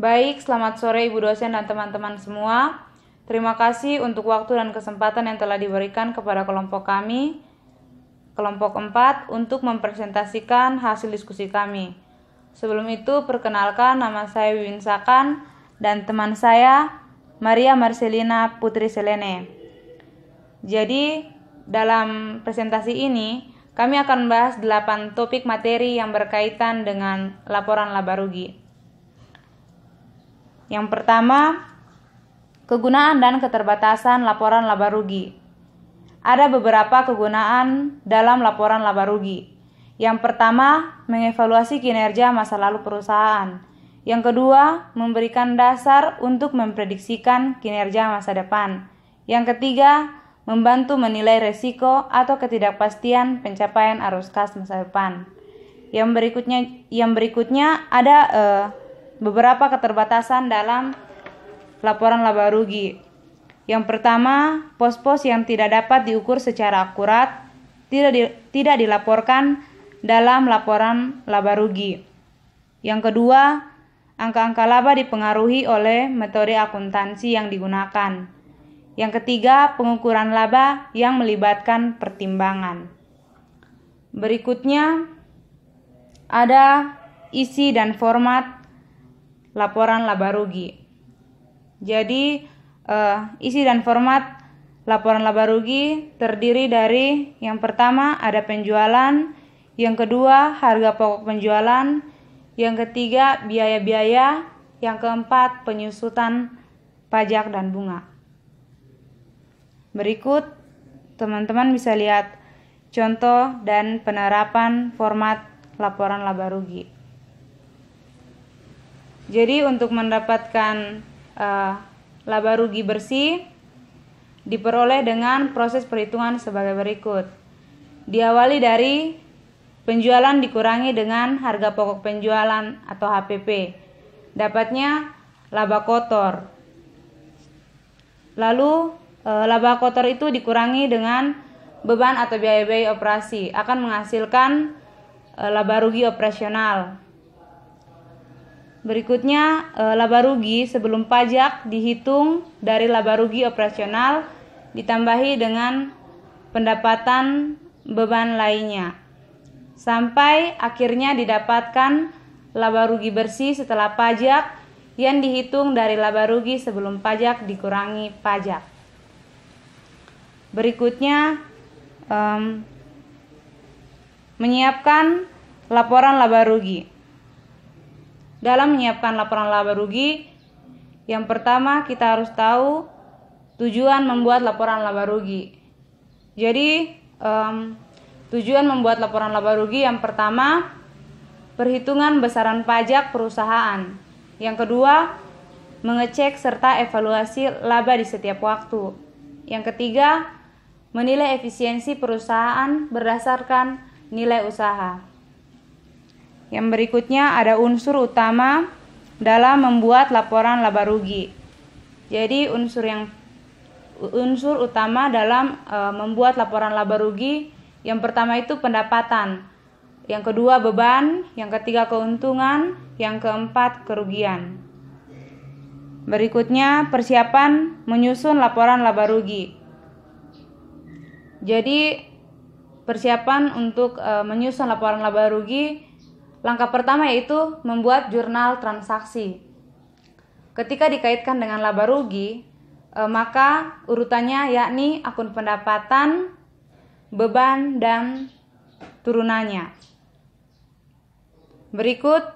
Baik, selamat sore Ibu dosen dan teman-teman semua. Terima kasih untuk waktu dan kesempatan yang telah diberikan kepada kelompok kami, kelompok 4, untuk mempresentasikan hasil diskusi kami. Sebelum itu, perkenalkan, nama saya Wiwin Sakan dan teman saya Maria Marcelina Putri Selene. Jadi, dalam presentasi ini, kami akan membahas 8 topik materi yang berkaitan dengan laporan laba rugi. Yang pertama, kegunaan dan keterbatasan laporan laba rugi. Ada beberapa kegunaan dalam laporan laba rugi. Yang pertama, mengevaluasi kinerja masa lalu perusahaan. Yang kedua, memberikan dasar untuk memprediksikan kinerja masa depan. Yang ketiga, membantu menilai risiko atau ketidakpastian pencapaian arus kas masa depan. Yang berikutnya ada beberapa keterbatasan dalam laporan laba rugi. Yang pertama, pos-pos yang tidak dapat diukur secara akurat tidak dilaporkan dalam laporan laba rugi. Yang kedua, angka-angka laba dipengaruhi oleh metode akuntansi yang digunakan. Yang ketiga, pengukuran laba yang melibatkan pertimbangan. Berikutnya, ada isi dan format laporan laba rugi. Jadi, isi dan format laporan laba rugi terdiri dari yang pertama ada penjualan, yang kedua harga pokok penjualan, yang ketiga biaya-biaya, yang keempat penyusutan pajak dan bunga. Berikut teman-teman bisa lihat contoh dan penerapan format laporan laba rugi. Jadi untuk mendapatkan laba rugi bersih diperoleh dengan proses perhitungan sebagai berikut. Diawali dari penjualan dikurangi dengan harga pokok penjualan atau HPP. Dapatnya laba kotor. Lalu laba kotor itu dikurangi dengan beban atau biaya-biaya operasi akan menghasilkan laba rugi operasional. Berikutnya, laba rugi sebelum pajak dihitung dari laba rugi operasional ditambahi dengan pendapatan beban lainnya. Sampai akhirnya didapatkan laba rugi bersih setelah pajak yang dihitung dari laba rugi sebelum pajak dikurangi pajak. Berikutnya, menyiapkan laporan laba rugi. Dalam menyiapkan laporan laba rugi, yang pertama kita harus tahu tujuan membuat laporan laba rugi. Jadi, tujuan membuat laporan laba rugi yang pertama, perhitungan besaran pajak perusahaan. Yang kedua, mengecek serta evaluasi laba di setiap waktu. Yang ketiga, menilai efisiensi perusahaan berdasarkan nilai usaha. Yang berikutnya ada unsur utama dalam membuat laporan laba rugi. Jadi unsur utama dalam membuat laporan laba rugi, yang pertama itu pendapatan, yang kedua beban, yang ketiga keuntungan, yang keempat kerugian. Berikutnya persiapan menyusun laporan laba rugi. Jadi persiapan untuk menyusun laporan laba rugi, langkah pertama yaitu membuat jurnal transaksi. Ketika dikaitkan dengan laba rugi, maka urutannya yakni akun pendapatan, beban, dan turunannya. Berikut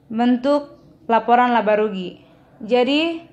bentuk laporan laba rugi. Jadi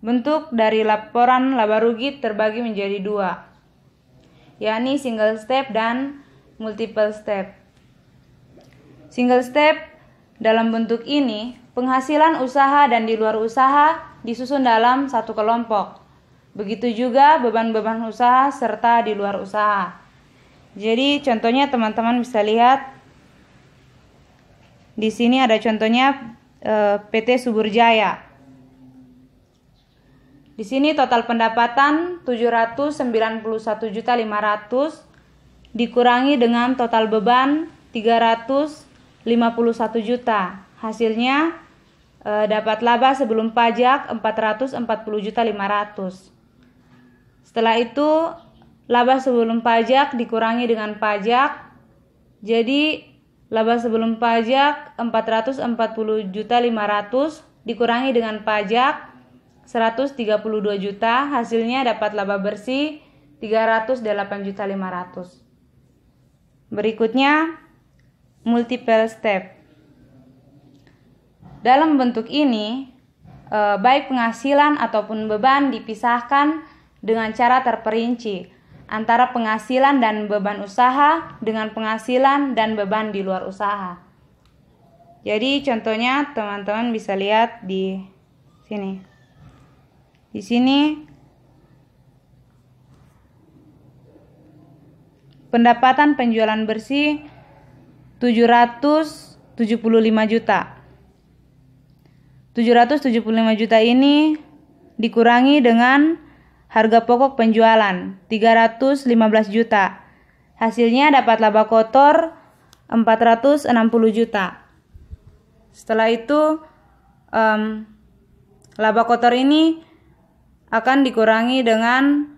bentuk dari laporan laba rugi terbagi menjadi 2, yakni single step dan multiple step. Single step dalam bentuk ini, penghasilan usaha dan di luar usaha disusun dalam satu kelompok. Begitu juga beban-beban usaha serta di luar usaha. Jadi contohnya teman-teman bisa lihat di sini ada contohnya PT Subur Jaya. Di sini total pendapatan 791.500.000 dikurangi dengan total beban 351 juta. Hasilnya dapat laba sebelum pajak 440.500.000. Setelah itu laba sebelum pajak dikurangi dengan pajak, jadi laba sebelum pajak 440.500.000 dikurangi dengan pajak 132 juta, hasilnya dapat laba bersih 308.500.000. Berikutnya multiple step. Dalam bentuk ini, baik penghasilan ataupun beban dipisahkan dengan cara terperinci antara penghasilan dan beban usaha dengan penghasilan dan beban di luar usaha. Jadi contohnya teman-teman bisa lihat di sini. Di sini pendapatan penjualan bersih 775 juta. 775 juta ini dikurangi dengan harga pokok penjualan 315 juta. Hasilnya dapat laba kotor 460 juta. Setelah itu laba kotor ini akan dikurangi dengan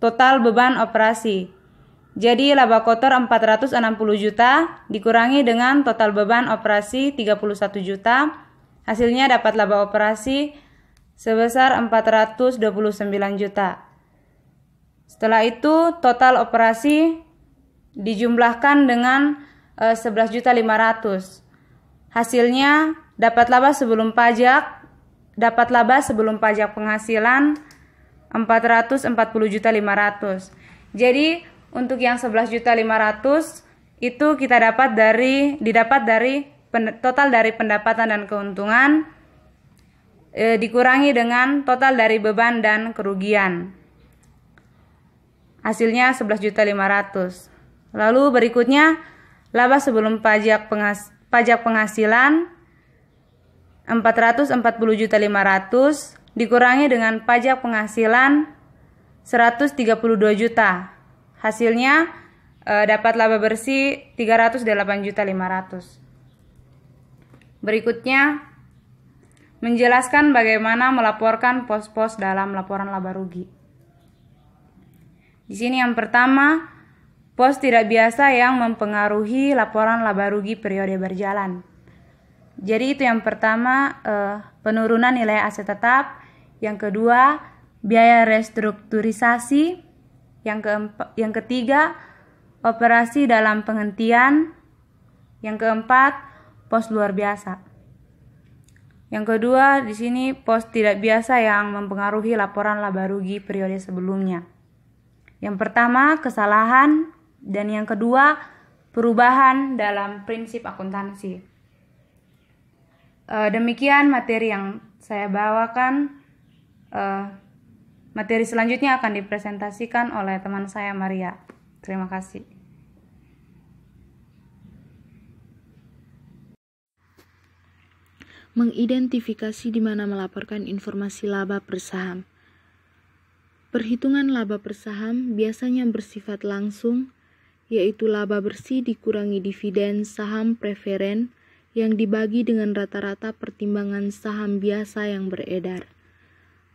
total beban operasi. Jadi laba kotor 460 juta dikurangi dengan total beban operasi 31 juta. Hasilnya dapat laba operasi sebesar 429 juta. Setelah itu total operasi dijumlahkan dengan 11.500.000. Hasilnya dapat laba sebelum pajak penghasilan 440.500.000. Jadi untuk yang 11.500.000 itu kita didapat dari total dari pendapatan dan keuntungan dikurangi dengan total dari beban dan kerugian. Hasilnya 11.500.000. Lalu berikutnya laba sebelum pajak penghasilan 440.500.000 dikurangi dengan pajak penghasilan 132 juta. Hasilnya dapat laba bersih 308.500.000. Berikutnya menjelaskan bagaimana melaporkan pos-pos dalam laporan laba rugi. Di sini yang pertama, pos tidak biasa yang mempengaruhi laporan laba rugi periode berjalan. Jadi itu yang pertama, penurunan nilai aset tetap. Yang kedua, biaya restrukturisasi. Yang ketiga, operasi dalam penghentian. Yang keempat, pos luar biasa. Yang kedua, di sini pos tidak biasa yang mempengaruhi laporan laba rugi periode sebelumnya. Yang pertama, kesalahan, dan yang kedua, perubahan dalam prinsip akuntansi. Demikian materi yang saya bawakan. Materi selanjutnya akan dipresentasikan oleh teman saya Maria. Terima kasih. Mengidentifikasi di mana melaporkan informasi laba per saham. Perhitungan laba per saham biasanya bersifat langsung, yaitu laba bersih dikurangi dividen saham preferen yang dibagi dengan rata-rata pertimbangan saham biasa yang beredar.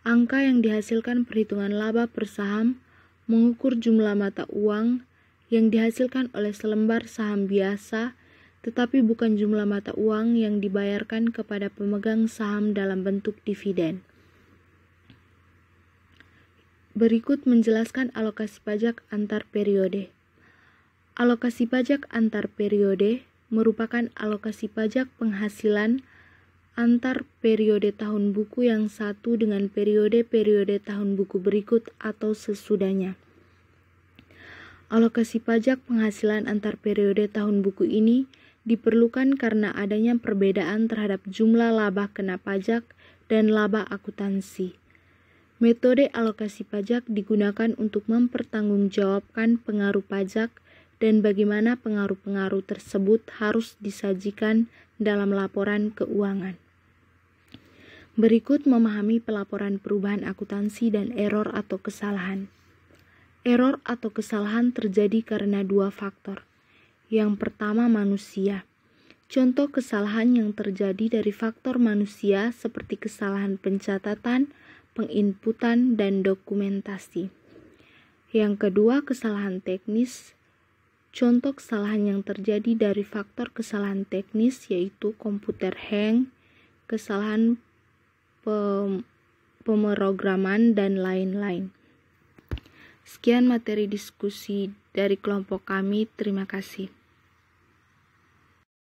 Angka yang dihasilkan perhitungan laba per saham mengukur jumlah mata uang yang dihasilkan oleh selembar saham biasa, tetapi bukan jumlah mata uang yang dibayarkan kepada pemegang saham dalam bentuk dividen. Berikut menjelaskan alokasi pajak antar periode. Alokasi pajak antar periode merupakan alokasi pajak penghasilan antar periode tahun buku yang satu dengan periode-periode tahun buku berikut atau sesudahnya. Alokasi pajak penghasilan antar periode tahun buku ini diperlukan karena adanya perbedaan terhadap jumlah laba kena pajak dan laba akuntansi. Metode alokasi pajak digunakan untuk mempertanggungjawabkan pengaruh pajak dan bagaimana pengaruh-pengaruh tersebut harus disajikan dalam laporan keuangan. Berikut memahami pelaporan perubahan akuntansi dan error atau kesalahan. Error atau kesalahan terjadi karena dua faktor. Yang pertama manusia. Contoh kesalahan yang terjadi dari faktor manusia seperti kesalahan pencatatan, penginputan, dan dokumentasi. Yang kedua, kesalahan teknis. Contoh kesalahan yang terjadi dari faktor kesalahan teknis yaitu komputer hang, kesalahan pemrograman, dan lain-lain. Sekian materi diskusi dari kelompok kami. Terima kasih.